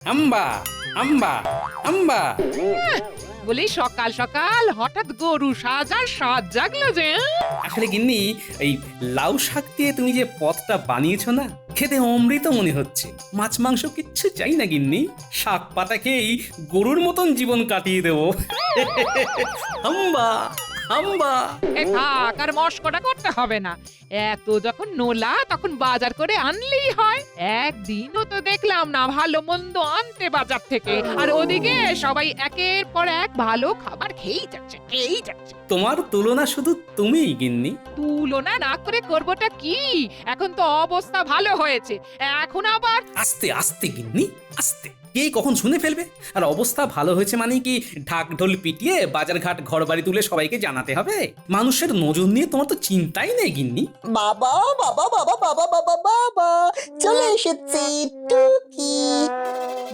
আম্বা আম্বা আম্বা। বলি সকাল সকাল হঠাৎ গরু সাজার সাজ জাগলো যে আসলে গিন্নি, এই লাউ শাক দিয়ে তুমি যে পদটা বানিয়েছো না, খেতে অমৃত মনে হচ্ছে। মাছ মাংস কিচ্ছু চাই না গিন্নি, শাক পাতা খেয়েই গরুর মতন জীবন কাটিয়ে দেবো। হাম্বা হাম্বা। এ থাক, আর মস্করা করতে হবে না। এত যখন নোলা তখন বাজার করে আনলেই হয়। একদিনও তো দেখলাম না ভালো মন্দ আনতে বাজার থেকে, আর ওদিকে সবাই একের পর এক ভালো খাবার খেয়েই যাচ্ছে। তোমার তুলনা শুধু তুমিই গিন্নি। তুলনা না করে করবোটা কি? এখন তো অবস্থা ভালো হয়েছে, এখন আবার আস্তে আস্তে গিন্নি, আস্তে। কে কখন শুনে ফেলবে? আর অবস্থা ভালো হয়েছে মানে কি ঢাক ঢোল পিটিয়ে বাজারঘাট ঘর বাড়ি তুলে সবাইকে জানাতে হবে? মানুষের নজর নিয়ে তোমার তো চিন্তাই নেই গিন্নি। বাবা বাবা বাবা বাবা বাবা বাবা চলে এসেছি টুকি।